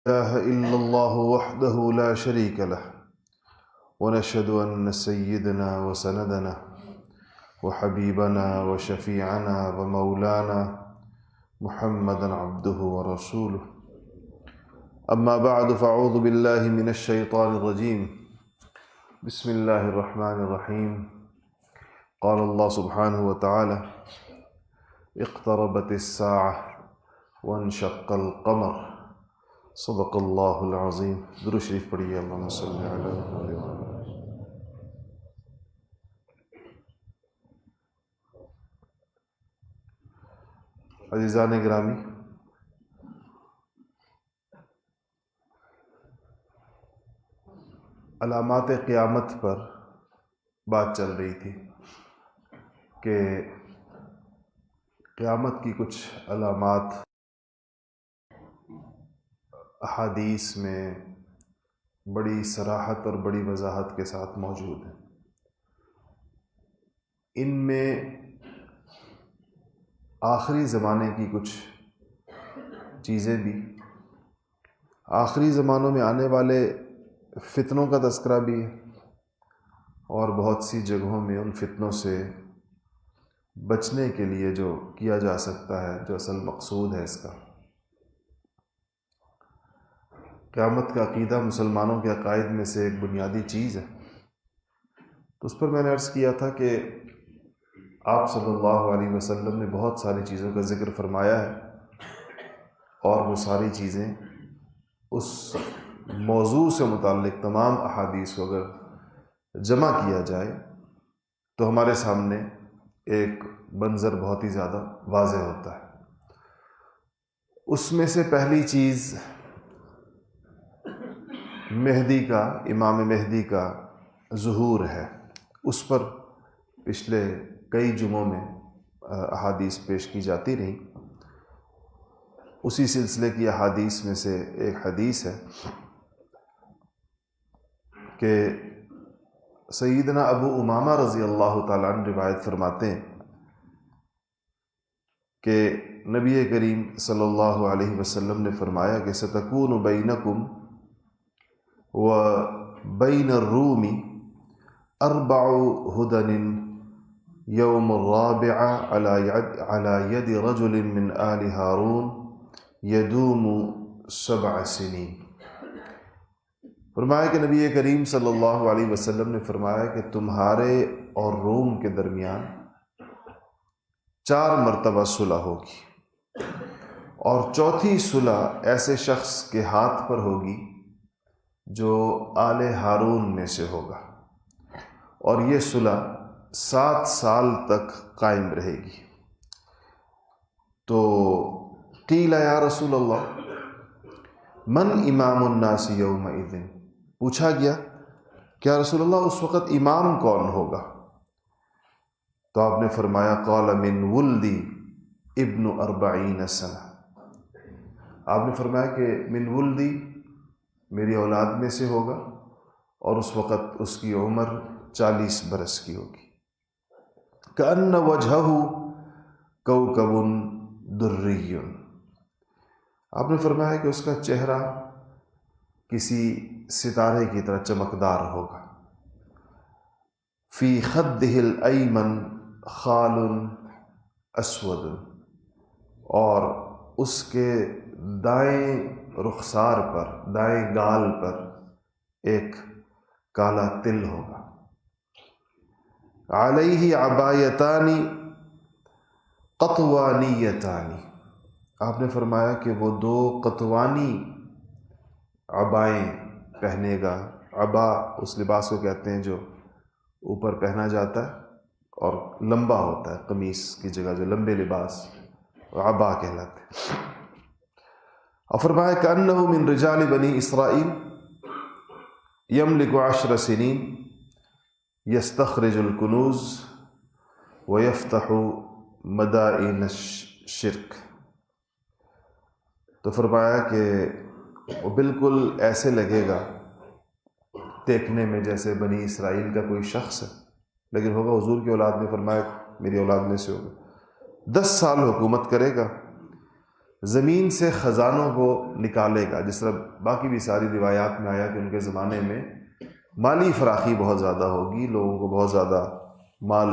إله إلا الله وحده لا شريك له ونشهد أن سيدنا وسندنا وحبيبنا وشفيعنا ومولانا محمدا عبده ورسوله أما بعد فأعوذ بالله من الشيطان الرجيم بسم الله الرحمن الرحيم قال الله سبحانه وتعالى اقتربت الساعة وانشق القمر صدق اللہ العظیم۔ درود شریف پڑھیے، اللہم صلی علی محمد۔ عزیزان گرامی، علامات قیامت پر بات چل رہی تھی کہ قیامت کی کچھ علامات احادیث میں بڑی صراحت اور بڑی وضاحت کے ساتھ موجود ہیں۔ ان میں آخری زمانے کی کچھ چیزیں بھی، آخری زمانوں میں آنے والے فتنوں کا تذکرہ بھی ہے، اور بہت سی جگہوں میں ان فتنوں سے بچنے کے لیے جو کیا جا سکتا ہے، جو اصل مقصود ہے اس کا۔ قیامت کا عقیدہ مسلمانوں کے عقائد میں سے ایک بنیادی چیز ہے، تو اس پر میں نے عرض کیا تھا کہ آپ صلی اللہ علیہ وسلم نے بہت ساری چیزوں کا ذکر فرمایا ہے، اور وہ ساری چیزیں اس موضوع سے متعلق تمام احادیث کو اگر جمع کیا جائے تو ہمارے سامنے ایک منظر بہت ہی زیادہ واضح ہوتا ہے۔ اس میں سے پہلی چیز مہدی کا، امام مہدی کا ظہور ہے۔ اس پر پچھلے کئی جمعوں میں احادیث پیش کی جاتی رہیں۔ اسی سلسلے کی احادیث میں سے ایک حدیث ہے کہ سیدنا ابو امامہ رضی اللہ تعالیٰ عنہ روایت فرماتے ہیں کہ نبی کریم صلی اللہ علیہ وسلم نے فرمایا کہ ستکون بینکم وبین الروم اربع ہدن یوم الرابع علی ید رجل من آل ہارون یدوم 7 سنین۔ فرمایا کہ نبی کریم صلی اللہ علیہ وسلم نے فرمایا کہ تمہارے اور روم کے درمیان 4 مرتبہ صلح ہوگی، اور چوتھی صلح ایسے شخص کے ہاتھ پر ہوگی جو آل ہارون میں سے ہوگا، اور یہ صلح 7 سال تک قائم رہے گی۔ تو قیل یا رسول اللہ من امام الناس یومئذ، پوچھا گیا کیا رسول اللہ اس وقت امام کون ہوگا؟ تو آپ نے فرمایا قال من ولدی ابن 40 سنہ، آپ نے فرمایا کہ من ولدی میری اولاد میں سے ہوگا، اور اس وقت اس کی عمر 40 برس کی ہوگی۔ کأن وجہہ کوکب دری، آپ نے فرمایا کہ اس کا چہرہ کسی ستارے کی طرح چمکدار ہوگا۔ فی خدہ الایمن خال اسود، اور اس کے دائیں رخسار پر، دائیں گال پر ایک کالا تل ہوگا۔ علیہ عبایتان قطوانیتان، آپ نے فرمایا کہ وہ 2 قطوانی عبائیں پہنے گا۔ عبا اس لباس کو کہتے ہیں جو اوپر پہنا جاتا ہے اور لمبا ہوتا ہے، قمیص کی جگہ جو لمبے لباس عبا کہلاتے ہیں۔ اور فرمایا کأنہ من رجال بنی اسرائیل یملک 10 سنین یستخرج الکنوز ویفتح مدائن الشرک۔ تو فرمایا کہ وہ بالکل ایسے لگے گا دیکھنے میں جیسے بنی اسرائیل کا کوئی شخص ہے، لیکن ہوگا حضور کی اولاد نے، فرمایا میری اولاد میں سے ہوگا، 10 سال حکومت کرے گا، زمین سے خزانوں کو نکالے گا، جس طرح باقی بھی ساری روایات میں آیا کہ ان کے زمانے میں مالی فراخی بہت زیادہ ہوگی، لوگوں کو بہت زیادہ مال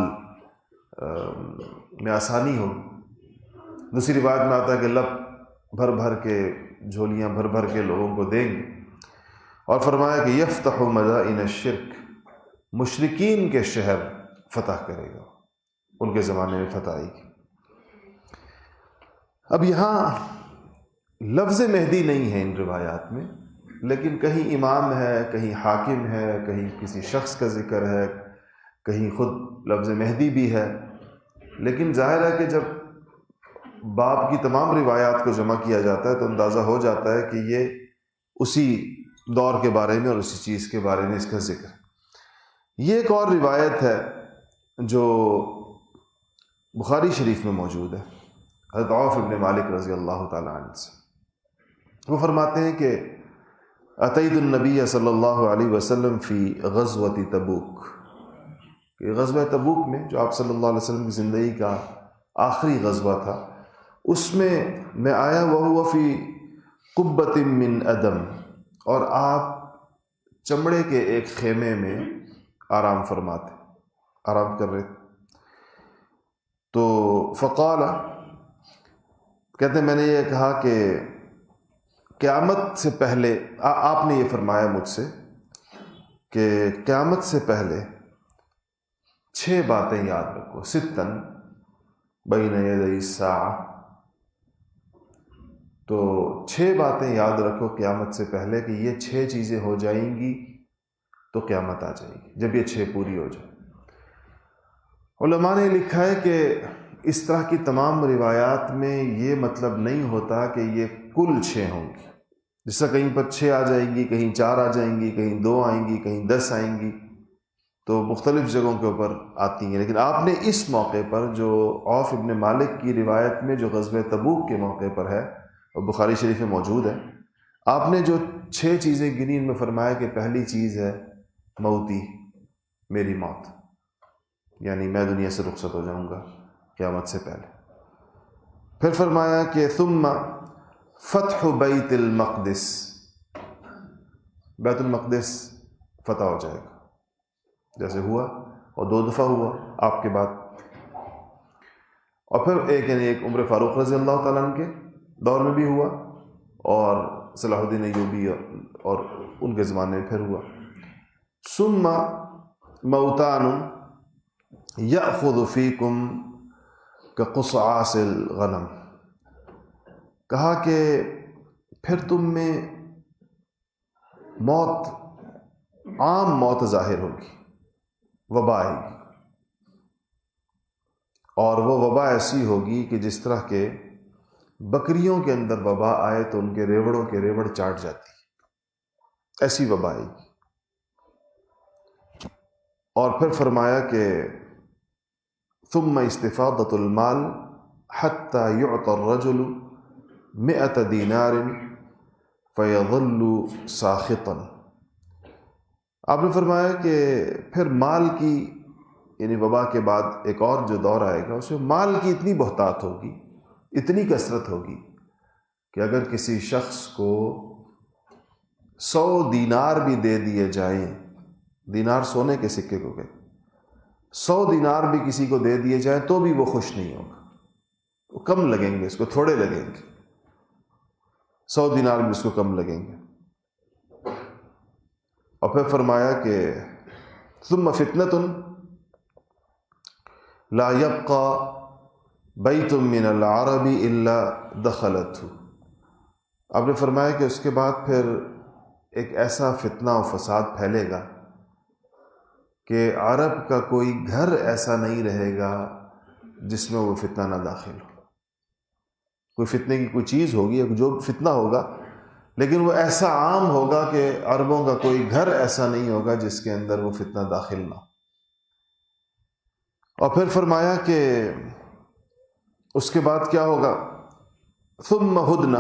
میں آسانی ہوگی۔ دوسری روایت میں آتا ہے کہ لب بھر بھر کے جھولیاں بھر بھر کے لوگوں کو دیں گے، اور فرمایا کہ یفتح مدائن الشرک، مشرکین کے شہر فتح کرے گا، ان کے زمانے میں فتح آئے گی۔ اب یہاں لفظ مہدی نہیں ہے ان روایات میں، لیکن کہیں امام ہے، کہیں حاکم ہے، کہیں کسی شخص کا ذکر ہے، کہیں خود لفظ مہدی بھی ہے۔ لیکن ظاہر ہے کہ جب باب کی تمام روایات کو جمع کیا جاتا ہے تو اندازہ ہو جاتا ہے کہ یہ اسی دور کے بارے میں اور اسی چیز کے بارے میں اس کا ذکر ہے۔ یہ ایک اور روایت ہے جو بخاری شریف میں موجود ہے، حضرت عوف ابن مالک رضی اللہ تعالیٰ عنہ سے۔ وہ فرماتے ہیں کہ اتیت النبی صلی اللہ علیہ وسلم فی غزوۃ تبوک، کہ غزوہ تبوک میں جو آپ صلی اللہ علیہ وسلم کی زندگی کا آخری غزوہ تھا، اس میں آیا وہو فی قبۃ من ادم، اور آپ چمڑے کے ایک خیمے میں آرام کر رہے تھے۔ تو فقال، کہتے ہیں میں نے یہ کہا کہ قیامت سے پہلے آپ نے یہ فرمایا مجھ سے کہ قیامت سے پہلے 6 باتیں یاد رکھو، ستن بین یدی الساعہ، تو 6 باتیں یاد رکھو قیامت سے پہلے کہ یہ 6 چیزیں ہو جائیں گی تو قیامت آ جائے گی، جب یہ 6 پوری ہو جائیں۔ علماء نے لکھا ہے کہ اس طرح کی تمام روایات میں یہ مطلب نہیں ہوتا کہ یہ کل 6 ہوں گی، جس طرح کہیں پر 6 آ جائیں گی، کہیں 4 آ جائیں گی، کہیں 2 آئیں گی، کہیں 10 آئیں گی، تو مختلف جگہوں کے اوپر آتی ہیں۔ لیکن آپ نے اس موقع پر جو عوف ابن مالک کی روایت میں جو غزوہ تبوک کے موقع پر ہے اور بخاری شریف میں موجود ہے، آپ نے جو 6 چیزیں گنی ان میں فرمایا کہ پہلی چیز ہے موتی، میری موت، یعنی میں دنیا سے رخصت ہو جاؤں گا قیامت سے پہلے۔ پھر فرمایا کہ ثم فتح بیت المقدس، بیت المقدس فتح ہو جائے گا، جیسے ہوا اور 2 دفعہ ہوا آپ کے بعد۔ اور پھر ایک عمر فاروق رضی اللہ تعالیٰ عنہ کے دور میں بھی ہوا، اور صلاح الدین ایوبی اور ان کے زمانے میں پھر ہوا۔ ثم موتان یأخذ فیکم کقصعاص الغنم، کہا کہ پھر تم میں موت، عام موت ظاہر ہوگی، وبا آئے گی، اور وہ وبا ایسی ہوگی کہ جس طرح کے بکریوں کے اندر وبا آئے تو ان کے ریوڑوں کے ریوڑ چاٹ جاتی، ایسی وبا آئے گی۔ اور پھر فرمایا کہ ثم استفاضۃ المال حتى يعطى الرجل 100 دینار فيظل ساخطا، آپ نے فرمایا کہ پھر مال کی، یعنی وبا کے بعد ایک اور جو دور آئے گا اس میں مال کی اتنی بہتات ہوگی، اتنی کثرت ہوگی کہ اگر کسی شخص کو 100 دینار بھی دے دیے جائیں، دینار سونے کے سکے کو کہتے، 100 دینار بھی کسی کو دے دیے جائیں تو بھی وہ خوش نہیں ہوگا، وہ کم لگیں گے، اس کو تھوڑے لگیں گے، 100 دینار بھی اس کو کم لگیں گے۔ اور پھر فرمایا کہ ثم فتنۃ لا يبقى بیت من العرب الا دخلته، آپ نے فرمایا کہ اس کے بعد پھر ایک ایسا فتنہ و فساد پھیلے گا کہ عرب کا کوئی گھر ایسا نہیں رہے گا جس میں وہ فتنہ نہ داخل ہو۔ کوئی فتنے کی کوئی چیز ہوگی، جو فتنہ ہوگا، لیکن وہ ایسا عام ہوگا کہ عربوں کا کوئی گھر ایسا نہیں ہوگا جس کے اندر وہ فتنہ داخل نہ ہو۔ اور پھر فرمایا کہ اس کے بعد کیا ہوگا، ثم ہدنہ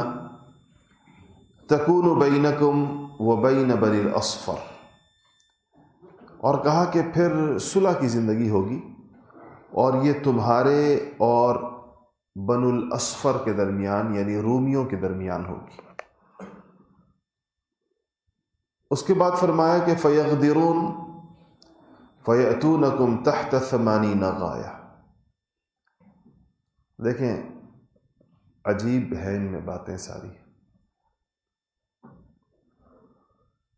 تکون بینکم وبین بنی الاصفر، اور کہا کہ پھر صلح کی زندگی ہوگی، اور یہ تمہارے اور بنو الاصفر کے درمیان یعنی رومیوں کے درمیان ہوگی۔ اس کے بعد فرمایا کہ فَيَغْدِرُونَ فَيَأْتُونَكُمْ تَحْتَ 80 غایہ۔ دیکھیں عجیب ہے ان میں باتیں ساری۔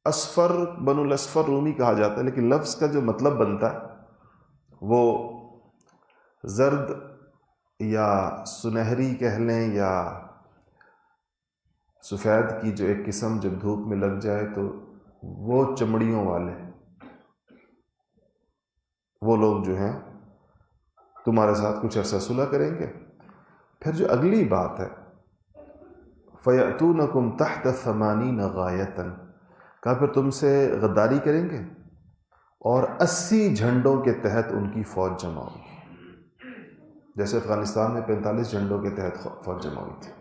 اصفر، بنو الاصفر رومی کہا جاتا ہے، لیکن لفظ کا جو مطلب بنتا ہے وہ زرد یا سنہری کہہ لیں یا سفید کی جو ایک قسم جب دھوپ میں لگ جائے تو وہ چمڑیوں والے وہ لوگ جو ہیں تمہارے ساتھ کچھ عرصہ صلح کریں گے۔ پھر جو اگلی بات ہے فَيَأْتُونَكُمْ تَحْتَ 80 غَایَةً، کہا پھر تم سے غداری کریں گے اور 80 جھنڈوں کے تحت ان کی فوج جمع ہوگی، جیسے افغانستان میں 45 جھنڈوں کے تحت فوج جمع ہوئی تھی۔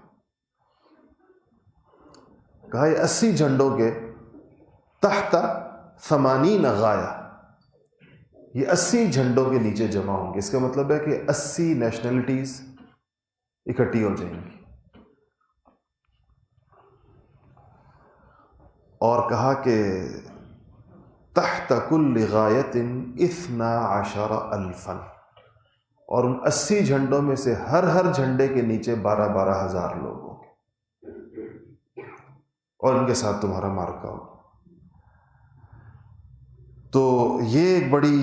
کہا یہ 80 جھنڈوں کے تحت 80 غایہ، یہ 80 جھنڈوں کے نیچے جمع ہوں گے۔ اس کا مطلب ہے کہ 80 نیشنلٹیز اکٹھی ہو جائیں گی۔ اور کہا کہ تحت کل غایۃ 12,000 اور ان 80 جھنڈوں میں سے ہر جھنڈے کے نیچے 12,000 لوگ ہوں گے اور ان کے ساتھ تمہارا معرکہ ہوگا۔ تو یہ ایک بڑی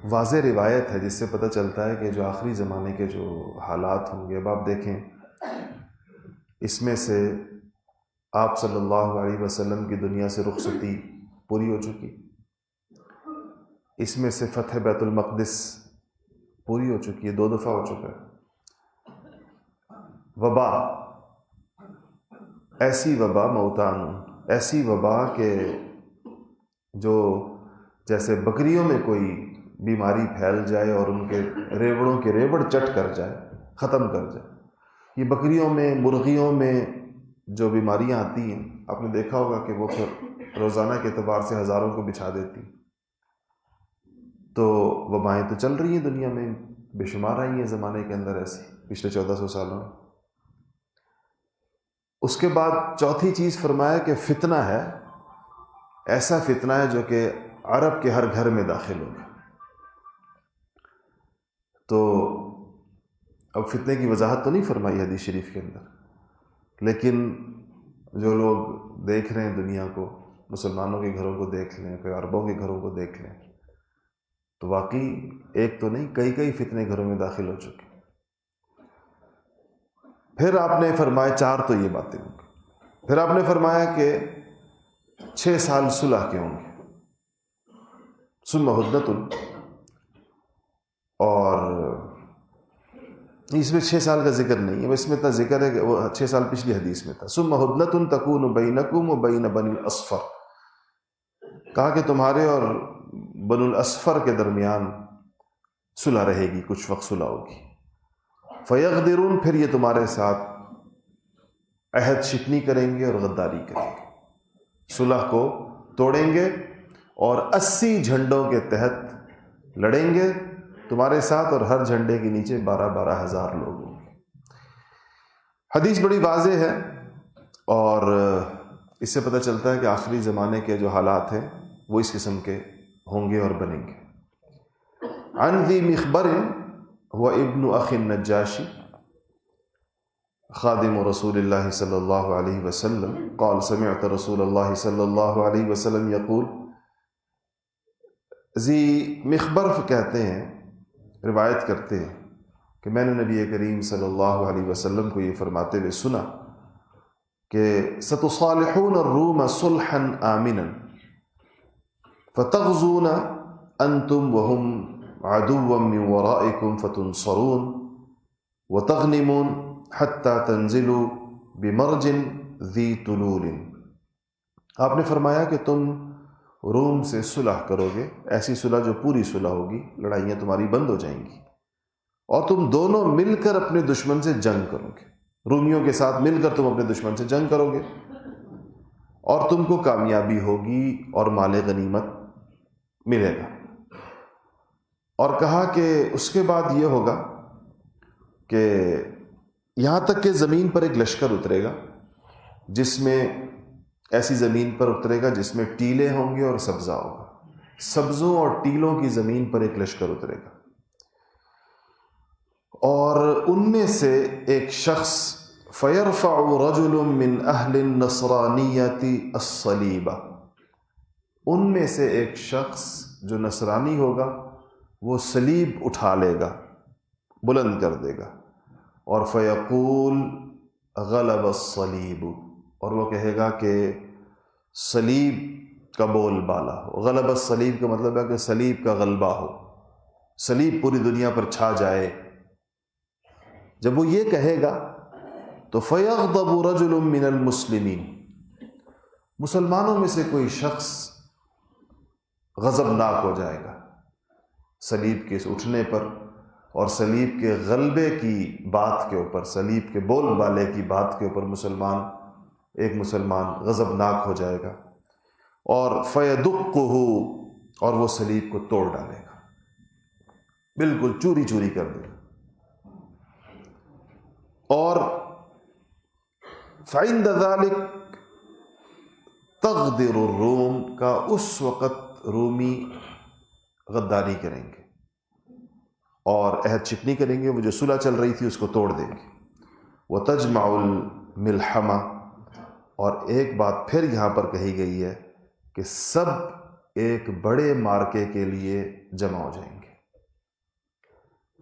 واضح روایت ہے جس سے پتہ چلتا ہے کہ جو آخری زمانے کے جو حالات ہوں گے، اب آپ دیکھیں اس میں سے آپ صلی اللہ علیہ وسلم کی دنیا سے رخصتی پوری ہو چکی، اس میں سے فتح بیت المقدس پوری ہو چکی ہے، 2 دفعہ ہو چکا ہے۔ وبا، ایسی وبا موتان، ایسی وبا کہ جو جیسے بکریوں میں کوئی بیماری پھیل جائے اور ان کے ریوڑوں کے ریوڑ چٹ کر جائے، ختم کر جائے، یہ بکریوں میں مرغیوں میں جو بیماریاں آتی ہیں آپ نے دیکھا ہوگا کہ وہ پھر روزانہ کے اعتبار سے ہزاروں کو بچھا دیتی۔ تو وبائیں تو چل رہی ہیں دنیا میں، بے شمار آئی ہیں زمانے کے اندر ایسی پچھلے 1400 سالوں میں۔ اس کے بعد چوتھی چیز فرمایا کہ فتنہ ہے، ایسا فتنہ ہے جو کہ عرب کے ہر گھر میں داخل ہوگا۔ تو اب فتنے کی وضاحت تو نہیں فرمائی حدیث شریف کے اندر، لیکن جو لوگ دیکھ رہے ہیں دنیا کو، مسلمانوں کے گھروں کو دیکھ لیں، پھر عربوں کے گھروں کو دیکھ لیں، تو واقعی ایک تو نہیں کئی فتنے گھروں میں داخل ہو چکے۔ پھر آپ نے فرمایا 4 تو یہ باتیں ہوں گی، پھر آپ نے فرمایا کہ 6 سال صلح کے ہوں گے، ثم ہدنۃ، اور اس میں 6 سال کا ذکر نہیں ہے، اس میں اتنا ذکر ہے کہ وہ 6 سال پچھلی حدیث میں تھا۔ ثم ہدنۃ تکون بینکم و بین بنی الاصفر، کہا کہ تمہارے اور بنو الاصفر کے درمیان صلح رہے گی، کچھ وقت صلح ہوگی۔ فیغدرون، پھر یہ تمہارے ساتھ عہد شکنی کریں گے اور غداری کریں گے، صلح کو توڑیں گے اور 80 جھنڈوں کے تحت لڑیں گے تمہارے ساتھ، اور ہر جھنڈے کے نیچے 12,000 لوگ ہوں گے۔ حدیث بڑی واضح ہے اور اس سے پتہ چلتا ہے کہ آخری زمانے کے جو حالات ہیں وہ اس قسم کے ہوں گے اور بنیں گے۔ عن ذی مخبر هو ابن اخی النجاشی خادم رسول اللہ صلی اللہ علیہ وسلم قال سمعت رسول اللہ صلی اللہ علیہ وسلم یقول، ذی مخبر کہتے ہیں، روایت کرتے ہیں کہ میں نے نبی کریم صلی اللہ علیہ وسلم کو یہ فرماتے ہوئے سنا کہ ستصالحون الروم صلحا آمنا فتغزون انتم وهم عدوا من ورائكم فتنصرون وتغنمون حتى تنزلوا بمرج ذی طلول۔ آپ نے فرمایا کہ تم روم سے صلح کرو گے، ایسی صلح جو پوری صلح ہوگی، لڑائیاں تمہاری بند ہو جائیں گی، اور تم دونوں مل کر اپنے دشمن سے جنگ کرو گے، رومیوں کے ساتھ مل کر تم اپنے دشمن سے جنگ کرو گے، اور تم کو کامیابی ہوگی اور مال غنیمت ملے گا۔ اور کہا کہ اس کے بعد یہ ہوگا کہ یہاں تک کہ زمین پر ایک لشکر اترے گا، جس میں ایسی زمین پر اترے گا جس میں ٹیلے ہوں گے اور سبزہ ہوگا، سبزوں اور ٹیلوں کی زمین پر ایک لشکر اترے گا، اور ان میں سے ایک شخص فَيَرْفَعُ رَجُلٌ مِّنْ أَهْلِ النَّصْرَانِيَّةِ الصَّلِيبَ، ان میں سے ایک شخص جو نصرانی ہوگا وہ صلیب اٹھا لے گا، بلند کر دے گا، اور فَيَقُولُ غَلَبَ الصَّلِيبُ، اور وہ کہے گا کہ صلیب کا بول بالا ہو۔ غلب الصلیب کا مطلب ہے کہ صلیب کا غلبہ ہو، صلیب پوری دنیا پر چھا جائے۔ جب وہ یہ کہے گا تو فَيَغْضَبُ رَجُلٌ مِّنَ الْمُسْلِمِينَ، مسلمانوں میں سے کوئی شخص غضبناک ہو جائے گا صلیب کے اٹھنے پر، اور صلیب کے غلبے کی بات کے اوپر، صلیب کے بول بالے کی بات کے اوپر ایک مسلمان غضبناک ہو جائے گا، اور فَيَدُقُّهُ، اور وہ صلیب کو توڑ ڈالے گا، بالکل چوری چوری کر دے گا۔ اور فَعِندَ ذَلِكَ تَغْدِرُ الرُّومُ، کا اس وقت رومی غداری کریں گے اور عہد شکنی کریں گے، وہ جو صلح چل رہی تھی اس کو توڑ دیں گے۔ وَتَجْمَعُ الْمِلْحَمَةَ، اور ایک بات پھر یہاں پر کہی گئی ہے کہ سب ایک بڑے مارکے کے لیے جمع ہو جائیں گے۔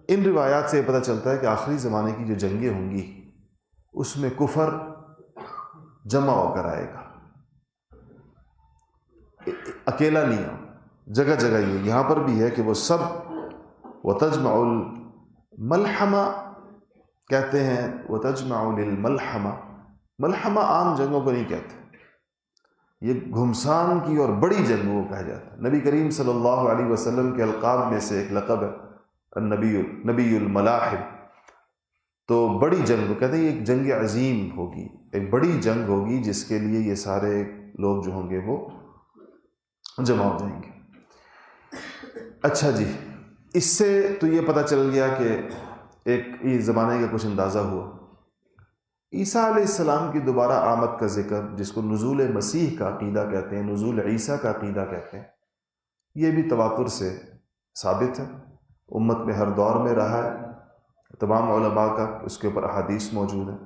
ان روایات سے یہ پتہ چلتا ہے کہ آخری زمانے کی جو جنگیں ہوں گی اس میں کفر جمع ہو کر آئے گا، اکیلا نہیں ہو، جگہ جگہ یہاں پر بھی ہے کہ وہ سب وَتَجْمَعُ الْمَلْحَمَةَ کہتے ہیں، وَتَجْمَعُ لِلْمَلْحَمَةِ، ملحمہ عام جنگوں کو نہیں کہتے، یہ گھمسان کی اور بڑی جنگوں کو کہا جاتا ہے۔ نبی کریم صلی اللہ علیہ وسلم کے القاب میں سے ایک لقب ہے نبی الملاحم، تو بڑی جنگ کو کہتے ہیں، یہ ایک جنگ عظیم ہوگی، ایک بڑی جنگ ہوگی جس کے لیے یہ سارے لوگ جو ہوں گے وہ جمع ہو جائیں گے۔ اچھا جی، اس سے تو یہ پتہ چل گیا کہ ایک اس زمانے کا کچھ اندازہ ہوا۔ عیسیٰ علیہ السلام کی دوبارہ آمد کا ذکر، جس کو نزول مسیح کا عقیدہ کہتے ہیں، نزول عیسیٰ کا عقیدہ کہتے ہیں، یہ بھی تواتر سے ثابت ہے، امت میں ہر دور میں رہا ہے، تمام علماء کا اس کے اوپر احادیث موجود ہیں۔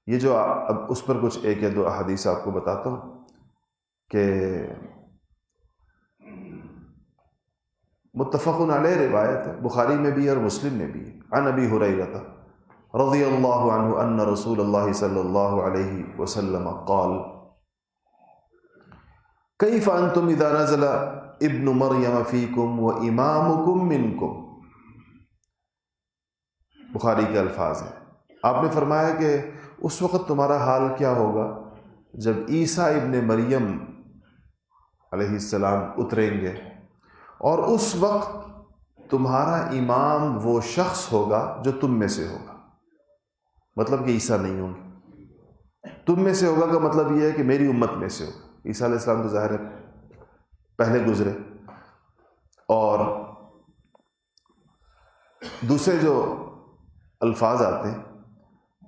یہ جو اب اس پر کچھ ایک یا دو احادیث آپ کو بتاتا ہوں کہ متفق علیہ روایت ہے، بخاری میں بھی اور مسلم میں بھی، عن ابی ہریرہ رضی اللہ عنہ ان رسول اللہ صلی اللہ علیہ وسلم قال کیف انتم اذا نزل ابن مریم فیکم و امامکم منکم، بخاری کے الفاظ ہیں۔ آپ نے فرمایا کہ اس وقت تمہارا حال کیا ہوگا جب عیسیٰ ابن مریم علیہ السلام اتریں گے، اور اس وقت تمہارا امام وہ شخص ہوگا جو تم میں سے ہوگا، مطلب کہ عیسیٰ نہیں ہوں گے، تم میں سے ہوگا کا مطلب یہ ہے کہ میری امت میں سے ہوگا۔ عیسیٰ علیہ السلام تو ظاہر ہے پہلے گزرے، اور دوسرے جو الفاظ آتے ہیں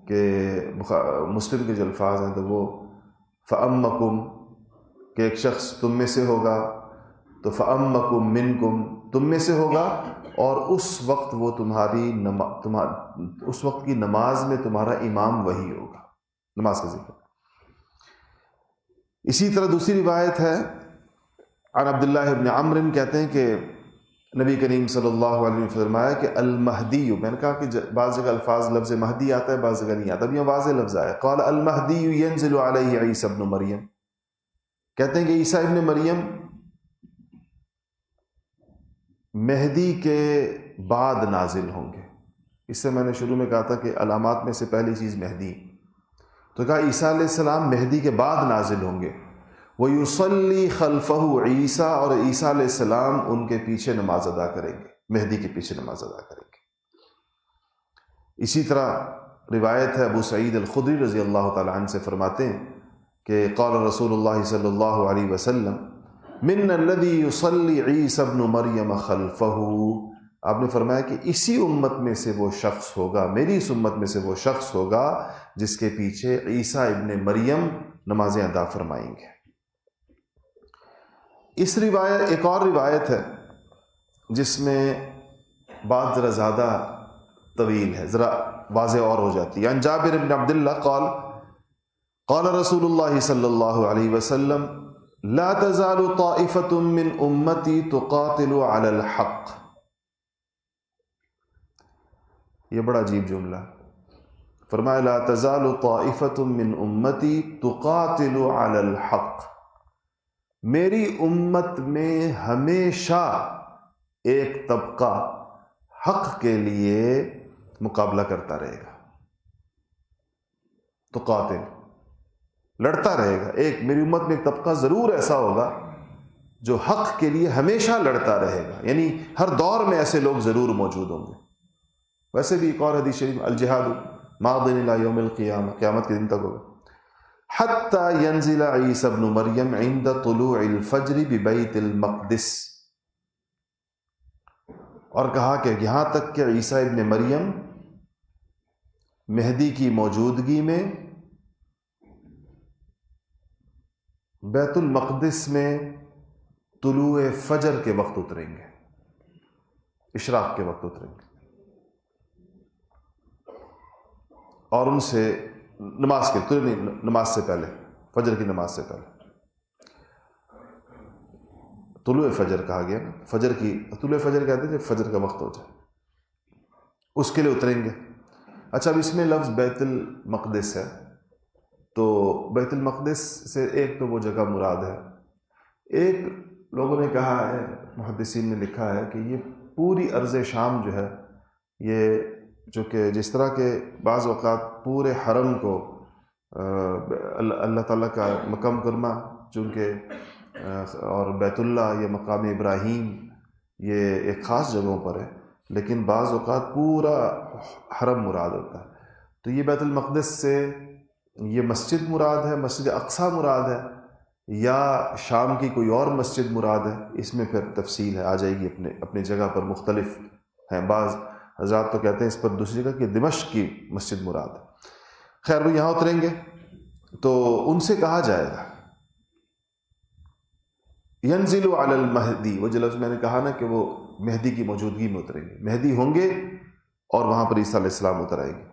کہ مسلم کے جو الفاظ ہیں تو وہ فَأَمَّكُمْ، کہ ایک شخص تم میں سے ہوگا، تو فَأَمَّكُمْ مِنْكُمْ تم میں سے ہوگا، اور اس وقت وہ اس وقت کی نماز میں تمہارا امام وہی ہوگا، نماز کا ذکر۔ اسی طرح دوسری روایت ہے عن عبداللہ ابن عمرو، کہتے ہیں کہ نبی کریم صلی اللہ علیہ وسلم نے فرمایا کہ المہدی، میں نے کہا کہ بعض جگہ الفاظ لفظ مہدی آتا ہے، بعض جگہ نہیں آتا، اب یہ واضح لفظ آیا، قال المہدی ینزل علیہ عیسیٰ ابن مریم، کہتے ہیں کہ عیسیٰ ابن مریم مہدی کے بعد نازل ہوں گے۔ اس سے میں نے شروع میں کہا تھا کہ علامات میں سے پہلی چیز مہدی، تو کہا عیسیٰ علیہ السلام مہدی کے بعد نازل ہوں گے، وَيُصَلِّي خَلْفَهُ عیسیٰ، اور عیسیٰ علیہ السلام ان کے پیچھے نماز ادا کریں گے، مہدی کے پیچھے نماز ادا کریں گے۔ اسی طرح روایت ہے ابو سعید الخدری رضی اللہ تعالی عنہ سے فرماتے ہیں کہ قال رسول اللہ صلی اللہ علیہ وسلم من الذي يصلي عیسی ابن مریم خلفه، آپ نے فرمایا کہ اسی امت میں سے وہ شخص ہوگا، میری اس امت میں سے وہ شخص ہوگا جس کے پیچھے عیسیٰ ابن مریم نمازیں ادا فرمائیں گے۔ اس روایت ایک اور روایت ہے جس میں بات ذرا زیادہ طویل ہے، ذرا واضح اور ہو جاتی ہے۔ عن جابر بن عبداللہ قال قال رسول اللہ صلی اللہ علیہ وسلم لا تزال طائفة من امتی تقاتل علی الحق۔ یہ بڑا عجیب جملہ، فرمایا لا تزال طائفة من امتی تقاتل علی الحق، میری امت میں ہمیشہ ایک طبقہ حق کے لیے مقابلہ کرتا رہے گا، تو قاتل لڑتا رہے گا۔ ایک میری امت میں ایک طبقہ ضرور ایسا ہوگا جو حق کے لیے ہمیشہ لڑتا رہے گا، یعنی ہر دور میں ایسے لوگ ضرور موجود ہوں گے۔ ویسے بھی ایک اور حدیث شریف الجہاد ماض الی یوم القیامہ، قیامت کے دن تک ہوگا۔ حتی ینزل عیسی ابن مریم عند طلوع الفجر ببیت المقدس، اور کہا کہ یہاں تک کہ عیسیٰ ابن مریم مہدی کی موجودگی میں بیت المقدس میں طلوع فجر کے وقت اتریں گے، اشراق کے وقت اتریں گے، اور ان سے نماز نماز سے پہلے، فجر کی نماز سے پہلے، طلوع فجر کہا گیا نا، فجر کی طلوع فجر کہتے ہیں جب فجر کا وقت ہو جائے، اس کے لیے اتریں گے۔ اچھا، اب اس میں لفظ بیت المقدس ہے، تو بیت المقدس سے ایک تو وہ جگہ مراد ہے، ایک لوگوں نے کہا ہے، محدثین نے لکھا ہے کہ یہ پوری ارض شام جو ہے، یہ جو کہ جس طرح کے بعض اوقات پورے حرم کو اللہ تعالیٰ کا مقام مکرمہ چونکہ اور بیت اللہ یہ مقام ابراہیم یہ ایک خاص جگہوں پر ہے، لیکن بعض اوقات پورا حرم مراد ہوتا ہے، تو یہ بیت المقدس سے یہ مسجد مراد ہے، مسجد اقصی مراد ہے، یا شام کی کوئی اور مسجد مراد ہے، اس میں پھر تفصیل ہے، آ جائے گی اپنے جگہ پر مختلف ہیں۔ بعض حضرات تو کہتے ہیں اس پر دوسری جگہ کہ دمشق کی مسجد مراد ہے۔ خیر، وہ یہاں اتریں گے تو ان سے کہا جائے گا ینزل علی المہدی، وہ جو لفظ میں نے کہا نا کہ وہ مہدی کی موجودگی میں اتریں گے، مہدی ہوں گے اور وہاں پر عیسیٰ علیہ السلام اتر آئیں گے۔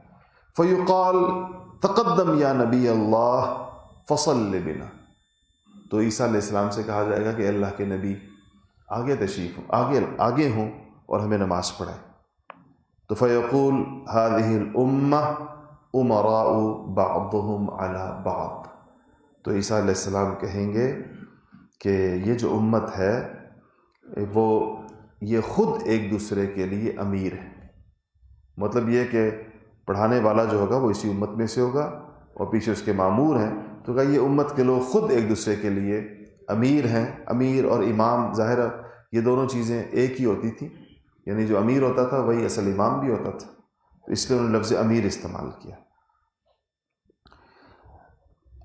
فیقال تقدم یا نبی اللہ فصل بنا، تو عیسیٰ علیہ السلام سے کہا جائے گا کہ اللہ کے نبی آگے تشریف آگے ہوں اور ہمیں نماز پڑھائیں۔ تو فیقول هذه الامہ امراء بعضهم علی بعض، تو عیسیٰ علیہ السلام کہیں گے کہ یہ جو امت ہے وہ یہ خود ایک دوسرے کے لیے امیر ہے، مطلب یہ کہ پڑھانے والا جو ہوگا وہ اسی امت میں سے ہوگا اور پیچھے اس کے مامور ہیں، تو کہا یہ امت کے لوگ خود ایک دوسرے کے لیے امیر ہیں۔ امیر اور امام ظاہر یہ دونوں چیزیں ایک ہی ہوتی تھیں، یعنی جو امیر ہوتا تھا وہی اصل امام بھی ہوتا تھا، تو اس لیے انہوں نے لفظ امیر استعمال کیا۔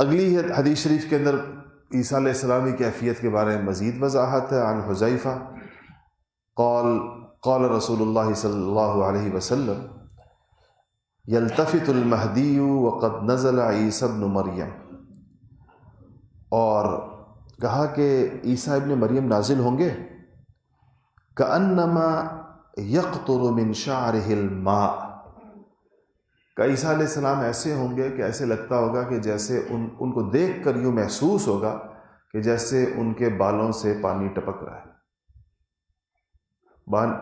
اگلی حدیث شریف کے اندر عیسیٰ علیہ السلام کی کیفیت کے بارے میں مزید وضاحت ہے۔ عن حذیفہ قال قال رسول اللہ صلی اللہ علیہ وسلم یلتفت المہدی وقد نزل عیسی ابن مریم، اور کہا کہ عیسیٰ ابن مریم نازل ہوں گے، کأنما یقطر من شعرہ الماء، کہ عیسیٰ علیہ السلام ایسے ہوں گے کہ ایسے لگتا ہوگا کہ جیسے ان کو دیکھ کر یوں محسوس ہوگا کہ جیسے ان کے بالوں سے پانی ٹپک رہا ہے،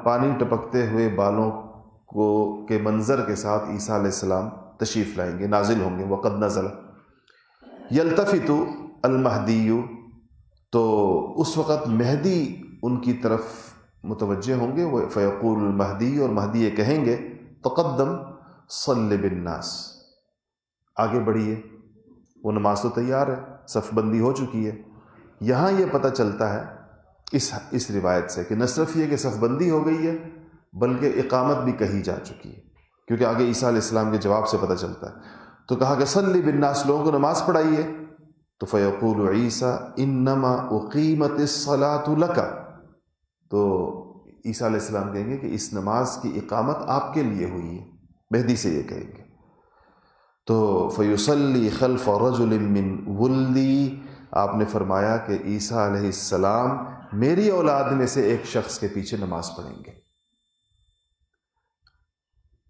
پانی ٹپکتے ہوئے بالوں کے منظر کے ساتھ عیسیٰ علیہ السلام تشریف لائیں گے، نازل ہوں گے۔ وقد نزل یلتفت المہدی، تو اس وقت مہدی ان کی طرف متوجہ ہوں گے، وہ فیقول المہدی، اور مہدی یہ کہیں گے تقدم صلی بالناس، آگے بڑھیے، وہ نماز تو تیار ہے، صف بندی ہو چکی ہے۔ یہاں یہ پتہ چلتا ہے اس روایت سے کہ نہ صرف یہ کہ صف بندی ہو گئی ہے بلکہ اقامت بھی کہی جا چکی ہے، کیونکہ آگے عیسیٰ علیہ السلام کے جواب سے پتہ چلتا ہے۔ تو کہا کہ صلی بالناس، لوگوں کو نماز پڑھائیے، تو فیقول عیسیٰ انما اقیمت الصلاۃ لک، تو عیسیٰ علیہ السلام کہیں گے کہ اس نماز کی اقامت آپ کے لیے ہوئی ہے، مہدی سے یہ کہیں گے. تو فیصلی خلف رجل من ولدی، آپ نے فرمایا کہ عیسیٰ علیہ السلام میری اولاد میں سے ایک شخص کے پیچھے نماز پڑھیں گے.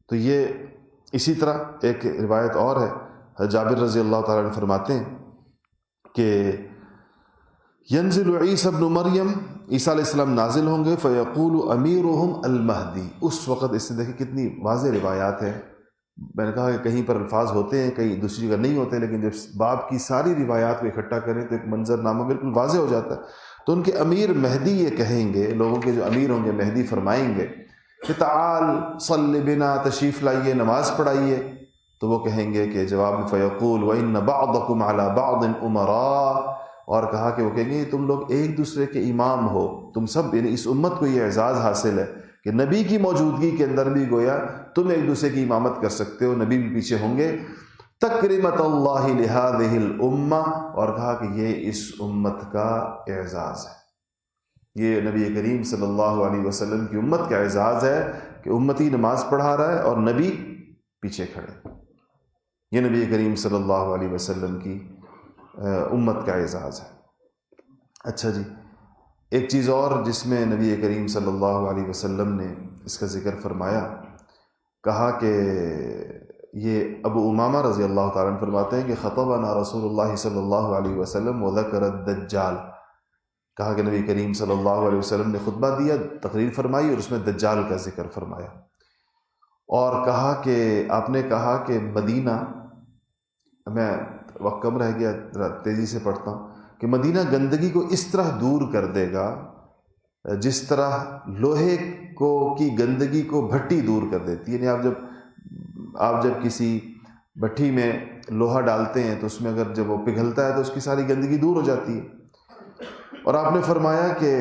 تو یہ اسی طرح ایک روایت اور ہے، جابر رضی اللہ تعالیٰ عنہ فرماتے ہیں کہ ینزل عیسیٰ ابن مریم، عیسیٰ علیہ السلام نازل ہوں گے، فیقول امیرہم المہدی. اس وقت، اس سے دیکھیں کتنی واضح روایات ہیں. میں نے کہا کہ کہیں پر الفاظ ہوتے ہیں، کہیں دوسری جگہ نہیں ہوتے، لیکن جب باب کی ساری روایات کو اکٹھا کریں تو ایک منظر نامہ بالکل واضح ہو جاتا ہے. تو ان کے امیر مہدی یہ کہیں گے، لوگوں کے جو امیر ہوں گے مہدی فرمائیں گے کہ تعال صلی بنا، تشریف لائیے، نماز پڑھائیے. تو وہ کہیں گے کہ جواب میں فیقول وَإِنَّ بَعْضَكُمْ عَلَى بَعْضٍ أُمَرَاء، اور کہا کہ وہ کہیں گے تم لوگ ایک دوسرے کے امام ہو، تم سب، یعنی اس امت کو یہ اعزاز حاصل ہے کہ نبی کی موجودگی کے اندر بھی گویا تم ایک دوسرے کی امامت کر سکتے ہو، نبی بھی پیچھے ہوں گے. تکرمت اللہ لہذہ الامہ، اور کہا کہ یہ اس امت کا اعزاز ہے، یہ نبی کریم صلی اللہ علیہ وسلم کی امت کا اعزاز ہے کہ امتی نماز پڑھا رہا ہے اور نبی پیچھے کھڑے. یہ نبی کریم صلی اللہ علیہ وسلم کی امت کا اعزاز ہے. اچھا جی، ایک چیز اور جس میں نبی کریم صلی اللہ علیہ وسلم نے اس کا ذکر فرمایا، کہا کہ یہ ابو امامہ رضی اللہ تعالیٰ عنہ فرماتے ہیں کہ خطبنا رسول اللہ صلی اللہ علیہ وسلم وذکر الدجال. کہا کہ نبی کریم صلی اللہ علیہ وسلم نے خطبہ دیا، تقریر فرمائی، اور اس میں دجال کا ذکر فرمایا. اور کہا کہ آپ نے کہا کہ مدینہ، میں وقت کم رہ گیا، تیزی سے پڑھتا ہوں، کہ مدینہ گندگی کو اس طرح دور کر دے گا جس طرح لوہے کی گندگی کو بھٹی دور کر دیتی ہے. یعنی آپ جب کسی بھٹی میں لوہا ڈالتے ہیں تو اس میں اگر جب وہ پگھلتا ہے تو اس کی ساری گندگی دور ہو جاتی ہے. اور آپ نے فرمایا کہ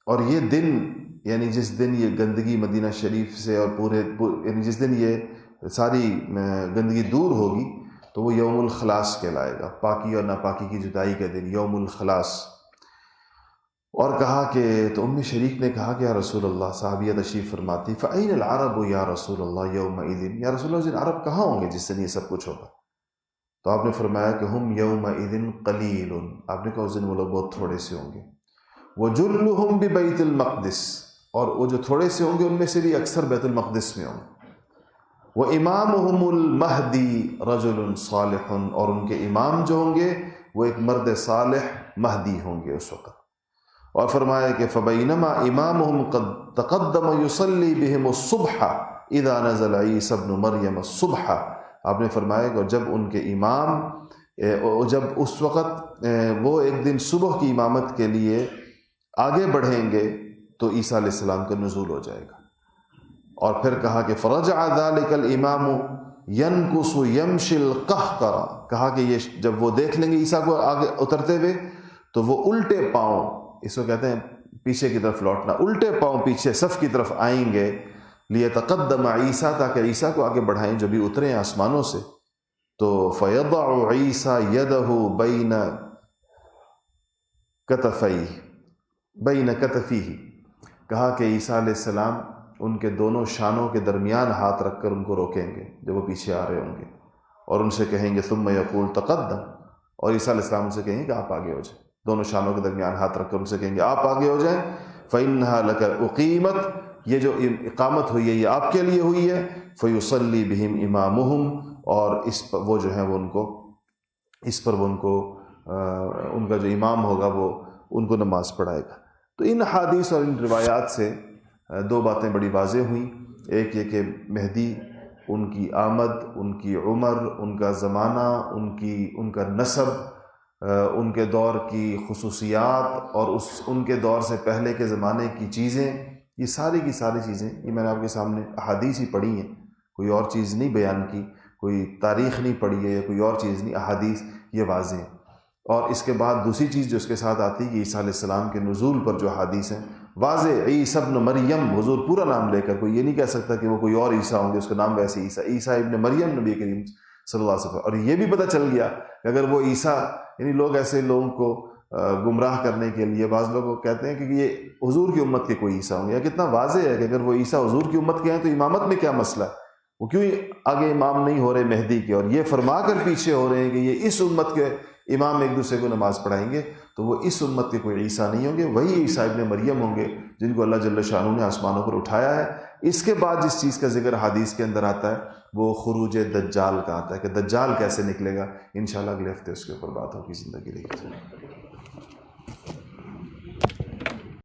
اور یہ دن، یعنی جس دن یہ گندگی مدینہ شریف سے اور یعنی جس دن یہ ساری گندگی دور ہوگی تو وہ یوم الخلاص کہلائے گا، پاکی اور ناپاکی کی جدائی کا دن، یوم الخلاص. اور کہا کہ تو ام شریک نے کہا کہ یا رسول اللہ، صحابیہ تشریف فرماتی، فَأَيْنَ الْعَرَبُ یا رسول اللہ یومئذ، یا رسول اللہ، عرب کہاں ہوں گے جس دن یہ سب کچھ ہوگا؟ تو آپ نے فرمایا کہ ہم یومئذ قلیل، آپ نے کہا اس دن وہ لوگ بہت تھوڑے سے ہوں گے. وَجُلُّهُمْ بِبَيْتِ الْمَقْدِسِ، اور وہ جو تھوڑے سے ہوں گے ان میں سے بھی اکثر بیت المقدس میں ہوں گے. وَإِمَامُهُمُ الْمَهْدِي رَجُلٌ صَالِحٌ، اور ان کے امام جو ہوں گے وہ ایک مرد صالح مہدی ہوں گے اس وقت. اور فرمایا کہ فَبَيْنَمَا إِمَامُهُمْ قَدْ تَقَدَّمَ يُصَلِّي بِهِمُ الصُّبْحَ إِذَا نَزَلَ عِيسَى ابْنُ مَرْيَمَ الصُّبْحَ، آپ نے فرمایا کہ جب ان کے امام جب اس وقت وہ ایک دن صبح کی امامت کے لیے آگے بڑھیں گے تو عیسیٰ علیہ السلام کا نزول ہو جائے گا. اور پھر کہا کہ فرجع ذلك الامام ينكص يمشي القهقرا، کہا کہ یہ جب وہ دیکھ لیں گے عیسیٰ کو آگے اترتے ہوئے تو وہ الٹے پاؤں، اس کو کہتے ہیں پیچھے کی طرف لوٹنا، الٹے پاؤں پیچھے صف کی طرف آئیں گے، لیتقدم عیسیٰ، تاکہ عیسیٰ کو آگے بڑھائیں جو بھی اترے ہیں آسمانوں سے. تو فیضع عیسیٰ یدہ بین کتفیہ، کہا کہ عیسیٰ علیہ السلام ان کے دونوں شانوں کے درمیان ہاتھ رکھ کر ان کو روکیں گے جب وہ پیچھے آ رہے ہوں گے، اور ان سے کہیں گے ثم یقول تقدم، اور عیسیٰ علیہ السلام ان سے کہیں گے کہ آپ آگے ہو جائیں، دونوں شانوں کے درمیان ہاتھ رکھ کر ان سے کہیں گے آپ آگے ہو جائیں. فَإِنَّهَا لَكَ أُقِيمَتْ، یہ جو اقامت ہوئی ہے یہ آپ کے لیے ہوئی ہے. فَيُصَلِّي بِهِمْ إِمَامُهُمْ، اور اس پر وہ جو ہیں وہ ان کو اس پر وہ ان کا جو امام ہوگا وہ ان کو نماز پڑھائے گا. تو ان حدیث اور ان روایات سے دو باتیں بڑی واضح ہوئیں. ایک یہ کہ مہدی، ان کی آمد، ان کی عمر، ان کا زمانہ، ان کا نسب، ان کے دور کی خصوصیات اور ان کے دور سے پہلے کے زمانے کی چیزیں، یہ ساری کی ساری چیزیں یہ میں نے آپ کے سامنے احادیث ہی پڑھی ہیں، کوئی اور چیز نہیں بیان کی، کوئی تاریخ نہیں پڑھی ہے یا کوئی اور چیز نہیں، احادیث یہ واضح ہیں. اور اس کے بعد دوسری چیز جو اس کے ساتھ آتی ہے کہ عیسیٰ علیہ السلام کے نزول پر جو حدیث ہیں واضح، عیسیٰ ابن مریم، حضور پورا نام لے کر، کوئی یہ نہیں کہہ سکتا کہ وہ کوئی اور عیسیٰ ہوں گے، اس کا نام ویسے عیسیٰ ابن مریم نبی کریم صلی اللہ علیہ وسلم. اور یہ بھی پتہ چل گیا کہ اگر وہ عیسیٰ، یعنی لوگ ایسے لوگوں کو گمراہ کرنے کے لیے بعض لوگ کہتے ہیں کہ یہ حضور کی امت کے کوئی عیسیٰ ہوں گے. کتنا واضح ہے کہ اگر وہ عیسیٰ حضور کی امت کے ہیں تو امامت میں کیا مسئلہ ہے؟ وہ کیوں آگے امام نہیں ہو رہے مہدی کے، اور یہ فرما کر پیچھے ہو رہے ہیں کہ یہ اس امت کے امام ایک دوسرے کو نماز پڑھائیں گے؟ تو وہ اس امت کے کوئی عیسیٰ نہیں ہوں گے، وہی عیسیٰ ابن مریم ہوں گے جن کو اللہ جل شانہ نے آسمانوں پر اٹھایا ہے. اس کے بعد جس چیز کا ذکر حدیث کے اندر آتا ہے وہ خروج دجال کا آتا ہے کہ دجال کیسے نکلے گا. انشاءاللہ اگلے ہفتے اس کے اوپر بات ہوگی. زندگی رہی.